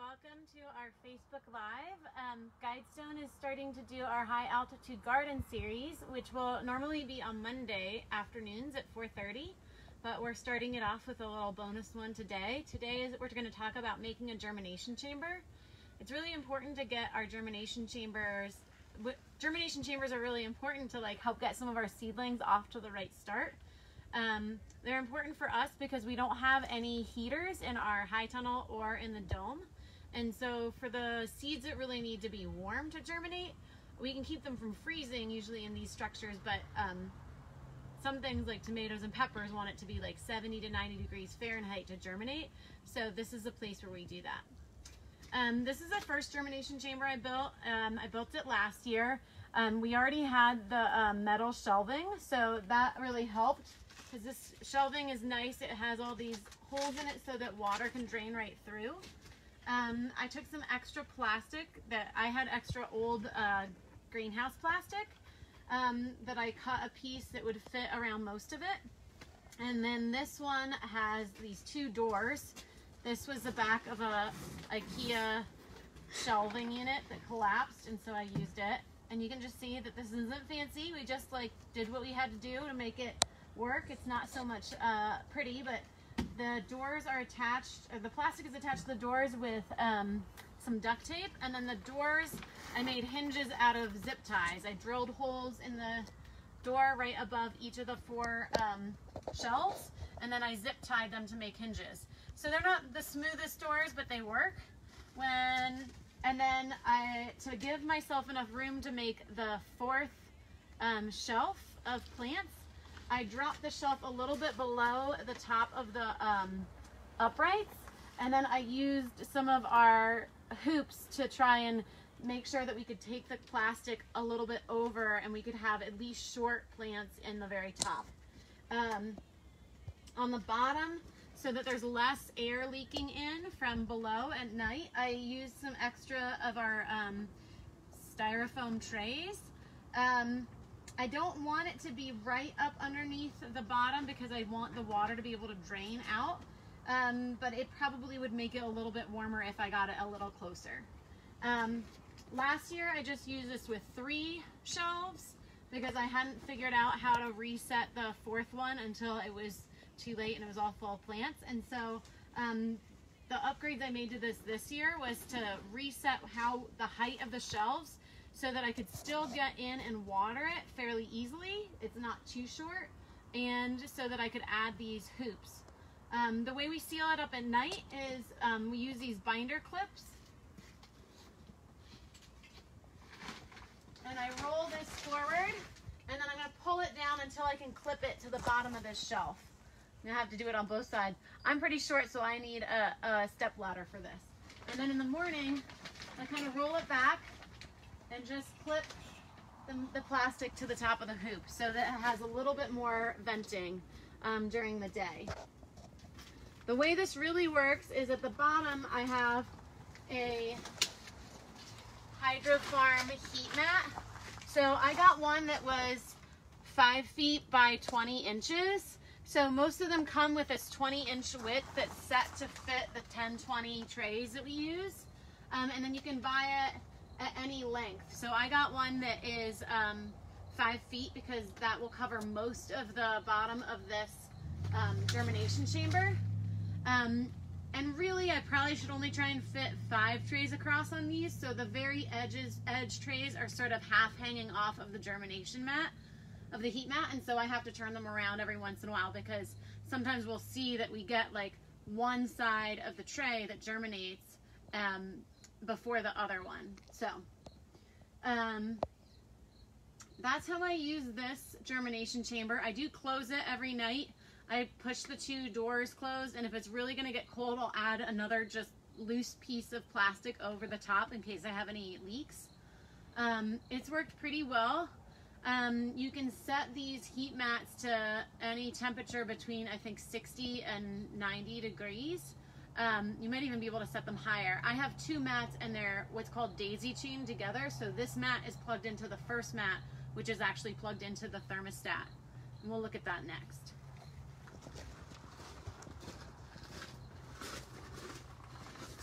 welcome to our Facebook Live. Guidestone is starting to do our high altitude garden series, which will normally be on Monday afternoons at 4:30, but we're starting it off with a little bonus one today. Today we're going to talk about making a germination chamber. It's really important to get our germination chambers. Germination chambers are really important to help get some of our seedlings off to the right start. They're important for us because we don't have any heaters in our high tunnel or in the dome. And so for the seeds that really need to be warm to germinate, we can keep them from freezing usually in these structures, but some things like tomatoes and peppers want it to be like 70 to 90 degrees Fahrenheit to germinate. So this is a place where we do that. This is the first germination chamber I built. I built it last year. We already had the metal shelving, so that really helped because this shelving is nice. It has all these holes in it so that water can drain right through. I took some extra plastic that I had extra old greenhouse plastic that I cut a piece that would fit around most of it. And then this one has these two doors. This was the back of a IKEA shelving unit that collapsed, and so I used it. And you can just see that this isn't fancy. We just did what we had to do to make it work. It's not so much pretty, but the doors are attached, or the plastic is attached to the doors with some duct tape, and then the doors, I made hinges out of zip ties. I drilled holes in the door right above each of the four shelves, and then I zip tied them to make hinges. So they're not the smoothest doors, but they work. And then to give myself enough room to make the fourth shelf of plants, I dropped the shelf a little bit below the top of the uprights, and then I used some of our hoops to try and make sure that we could take the plastic a little bit over and we could have at least short plants in the very top. On the bottom, so that there's less air leaking in from below at night, I used some extra of our styrofoam trays. I don't want it to be right up underneath the bottom because I want the water to be able to drain out, but it probably would make it a little bit warmer if I got it a little closer. Last year I just used this with 3 shelves because I hadn't figured out how to reset the fourth one until it was too late and it was all full of plants. And so the upgrades I made to this year was to reset the height of the shelves so that I could still get in and water it fairly easily. It's not too short, and so that I could add these hoops. The way we seal it up at night is we use these binder clips, and I roll this forward, and then I'm going to pull it down until I can clip it to the bottom of this shelf. I have to do it on both sides. I'm pretty short, so I need a step ladder for this. And then in the morning, I kind of roll it back and just clip the plastic to the top of the hoop so that it has a little bit more venting during the day. The way this really works is at the bottom I have a Hydrofarm heat mat. So I got one that was 5 feet by 20 inches. So most of them come with this 20-inch width that's set to fit the 10-20 trays that we use. And then you can buy it at any length. So I got one that is 5 feet because that will cover most of the bottom of this germination chamber. And really I probably should only try and fit 5 trays across on these. So the very edge trays are sort of half hanging off of the germination mat, of the heat mat, and so I have to turn them around every once in a while because sometimes we'll see that we get one side of the tray that germinates before the other one. So that's how I use this germination chamber. I do close it every night. I push the 2 doors closed, and if it's really going to get cold, I'll add another just loose piece of plastic over the top in case I have any leaks. It's worked pretty well. You can set these heat mats to any temperature between, I think, 60 and 90 degrees. You might even be able to set them higher. I have 2 mats and they're what's called daisy chained together. So this mat is plugged into the first mat, which is actually plugged into the thermostat. And we'll look at that next.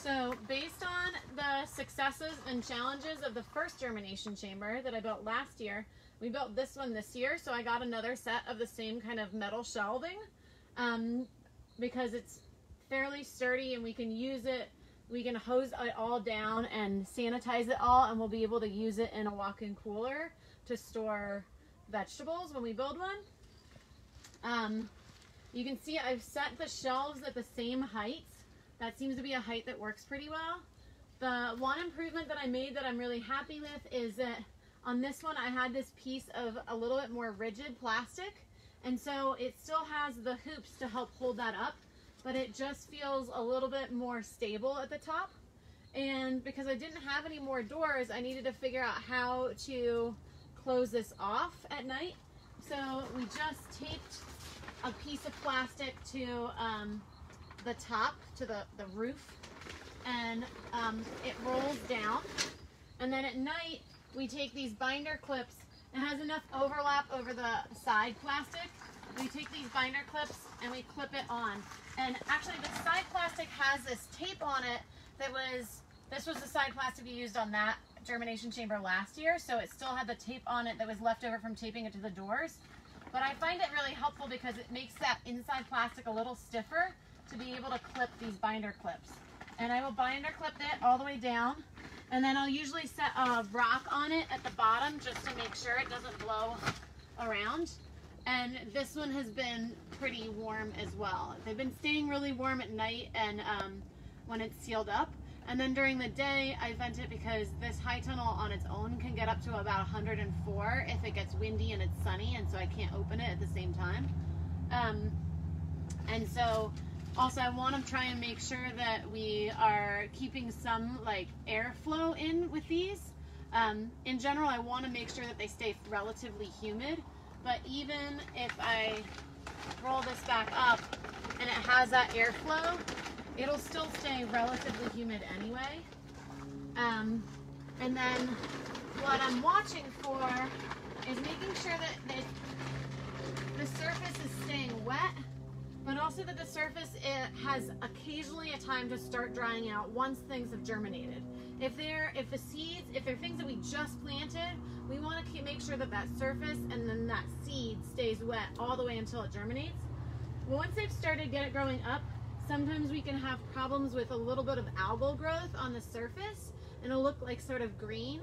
So based on the successes and challenges of the first germination chamber that I built last year, we built this one this year. So I got another set of the same kind of metal shelving because it's fairly sturdy and we can use it. We can hose it all down and sanitize it all, and we'll be able to use it in a walk-in cooler to store vegetables when we build one. You can see I've set the shelves at the same height. That seems to be a height that works pretty well. The one improvement that I made that I'm really happy with is that on this one I had this piece of a little bit more rigid plastic, and so it still has the hoops to help hold that up, but it just feels a little bit more stable at the top. And because I didn't have any more doors, I needed to figure out how to close this off at night. So we just taped a piece of plastic to the top, to the roof, and it rolls down. And then at night we take these binder clips. It has enough overlap over the side plastic. We take these binder clips and we clip it on. And actually the side plastic has this tape on it that this was the side plastic we used on that germination chamber last year, so it still had the tape on it that was left over from taping it to the doors. But I find it really helpful because it makes that inside plastic a little stiffer to be able to clip these binder clips. And I will binder clip it all the way down, and then I'll usually set a rock on it at the bottom just to make sure it doesn't blow around. And this one has been pretty warm as well. They've been staying really warm at night and when it's sealed up. And then during the day, I vent it because this high tunnel on its own can get up to about 104 if it gets windy and it's sunny, and so I can't open it at the same time. And so also I want to try and make sure that we are keeping some like airflow in with these. In general, I want to make sure that they stay relatively humid, but even if I roll this back up and it has that airflow, it'll still stay relatively humid anyway. And then what I'm watching for is making sure that the surface is staying wet, but also that the surface has occasionally a time to start drying out once things have germinated. If they're things that we just planted, we want to make sure that that surface and then that seed stays wet all the way until it germinates. Once they've started growing up, sometimes we can have problems with a little bit of algal growth on the surface, and it'll look like sort of green.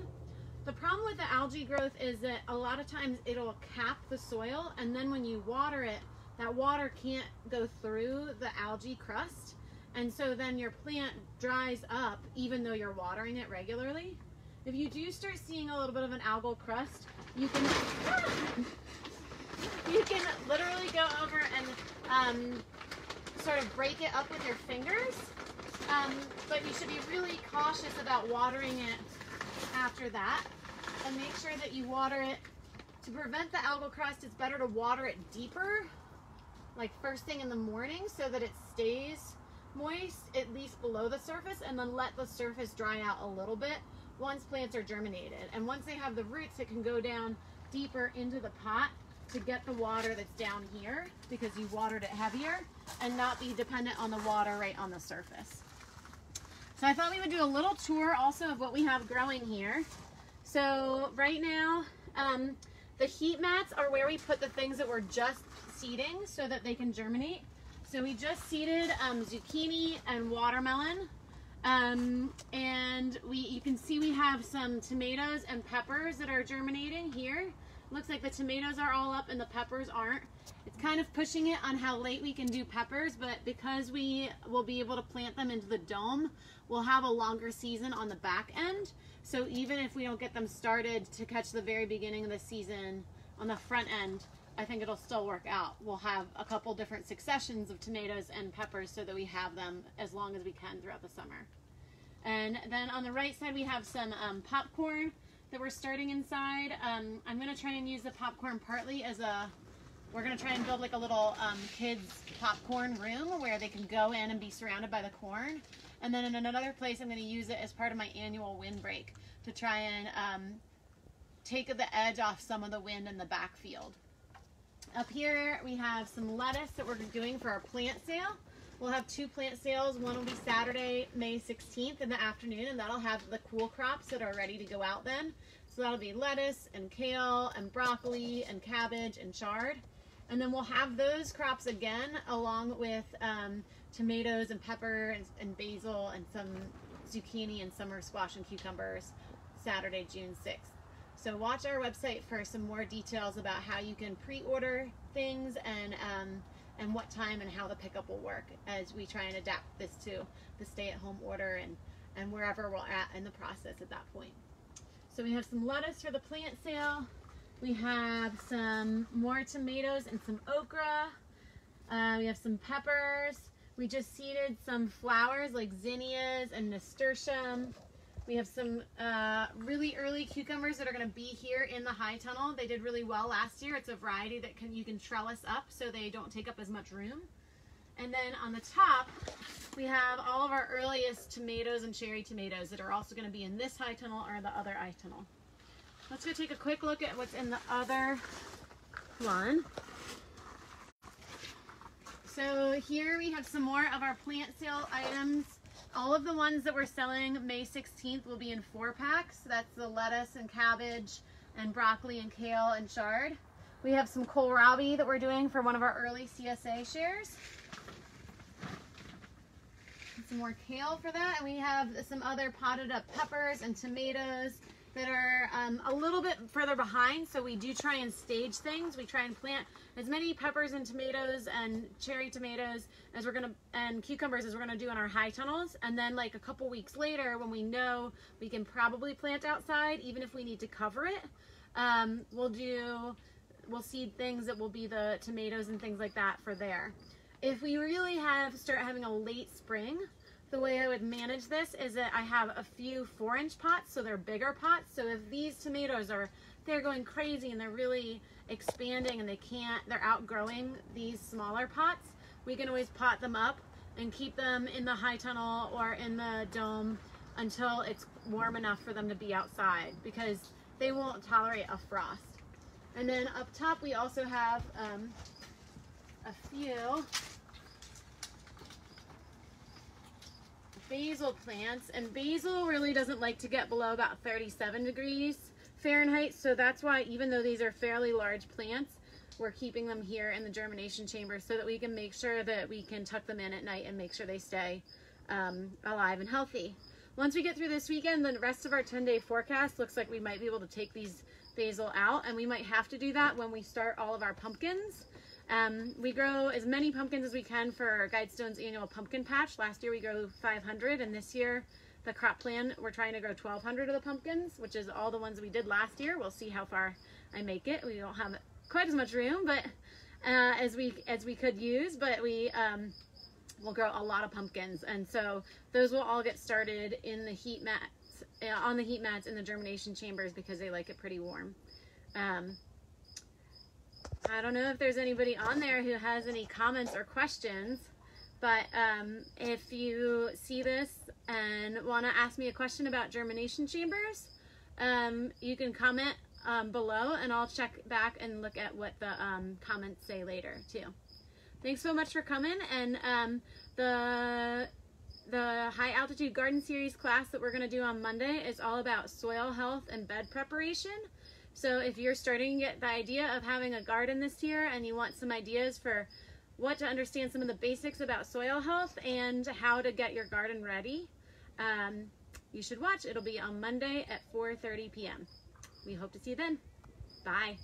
The problem with the algae growth is that a lot of times it'll cap the soil, and then when you water it, that water can't go through the algae crust, and so then your plant dries up even though you're watering it regularly. If you do start seeing a little bit of an algal crust, you can literally go over and sort of break it up with your fingers, but you should be really cautious about watering it after that, and make sure that you water it. To prevent the algal crust, it's better to water it deeper, like first thing in the morning, so that it stays moist at least below the surface, and then let the surface dry out a little bit once plants are germinated. And once they have the roots, it can go down deeper into the pot to get the water that's down here because you watered it heavier, and not be dependent on the water right on the surface. So I thought we would do a little tour also of what we have growing here. So right now, the heat mats are where we put the things that we're just seeding so that they can germinate. So we just seeded zucchini and watermelon. And you can see we have some tomatoes and peppers that are germinating here. Looks like the tomatoes are all up and the peppers aren't. It's kind of pushing it on how late we can do peppers, but because we will be able to plant them into the dome, we'll have a longer season on the back end. So even if we don't get them started to catch the very beginning of the season on the front end, I think it'll still work out. We'll have a couple different successions of tomatoes and peppers so that we have them as long as we can throughout the summer. And then on the right side, we have some popcorn that we're starting inside. I'm going to try and use the popcorn partly as we're going to try and build like a little kids popcorn room where they can go in and be surrounded by the corn. And then in another place, I'm going to use it as part of my annual windbreak to try and take the edge off some of the wind in the backfield. Up here, we have some lettuce that we're doing for our plant sale. We'll have 2 plant sales. One will be Saturday, May 16th in the afternoon, and that'll have the cool crops that are ready to go out then. So that'll be lettuce and kale and broccoli and cabbage and chard. And then we'll have those crops again along with tomatoes and pepper and basil and some zucchini and summer squash and cucumbers Saturday, June 6th. So watch our website for some more details about how you can pre-order things and what time and how the pickup will work as we try and adapt this to the stay-at-home order and wherever we're at in the process at that point. So we have some lettuce for the plant sale. We have some more tomatoes and some okra. We have some peppers. We just seeded some flowers like zinnias and nasturtium. We have some really early cucumbers that are going to be here in the high tunnel. They did really well last year. It's a variety that you can trellis up so they don't take up as much room. And then on the top, we have all of our earliest tomatoes and cherry tomatoes that are also going to be in this high tunnel or the other high tunnel. Let's go take a quick look at what's in the other one. So here we have some more of our plant sale items. All of the ones that we're selling May 16th will be in 4-packs. That's the lettuce and cabbage and broccoli and kale and chard. We have some kohlrabi that we're doing for one of our early CSA shares. Some more kale for that. And we have some other potted up peppers and tomatoes that are a little bit further behind, so we do try and stage things. We try and plant as many peppers and tomatoes and cherry tomatoes as and cucumbers as we're gonna do in our high tunnels, and then like a couple weeks later when we know we can probably plant outside, even if we need to cover it, we'll seed things that will be the tomatoes and things like that for there. If we really start having a late spring, the way I would manage this is that I have a few 4-inch pots, so they're bigger pots. So if these tomatoes they're going crazy and they're really expanding and they're outgrowing these smaller pots, we can always pot them up and keep them in the high tunnel or in the dome until it's warm enough for them to be outside, because they won't tolerate a frost. And then up top we also have a few basil plants, and basil really doesn't like to get below about 37 degrees Fahrenheit, so that's why even though these are fairly large plants, we're keeping them here in the germination chamber so that we can make sure that we can tuck them in at night and make sure they stay alive and healthy. Once we get through this weekend, the rest of our 10-day forecast looks like we might be able to take these basil out, and we might have to do that when we start all of our pumpkins. We grow as many pumpkins as we can for Guidestone's annual pumpkin patch. Last year we grew 500, and this year the crop plan, we're trying to grow 1,200 of the pumpkins, which is all the ones we did last year. We'll see how far I make it. We don't have quite as much room, but as we could use, but we'll grow a lot of pumpkins, and so those will all get started in the heat mats, on the heat mats in the germination chambers, because they like it pretty warm. I don't know if there's anybody on there who has any comments or questions, but if you see this and want to ask me a question about germination chambers, you can comment below, and I'll check back and look at what the comments say later too. Thanks so much for coming, and the High Altitude Garden Series class that we're going to do on Monday is all about soil health and bed preparation. So if you're starting to get the idea of having a garden this year and you want some ideas for what to understand some of the basics about soil health and how to get your garden ready, you should watch. It'll be on Monday at 4:30 p.m. We hope to see you then. Bye.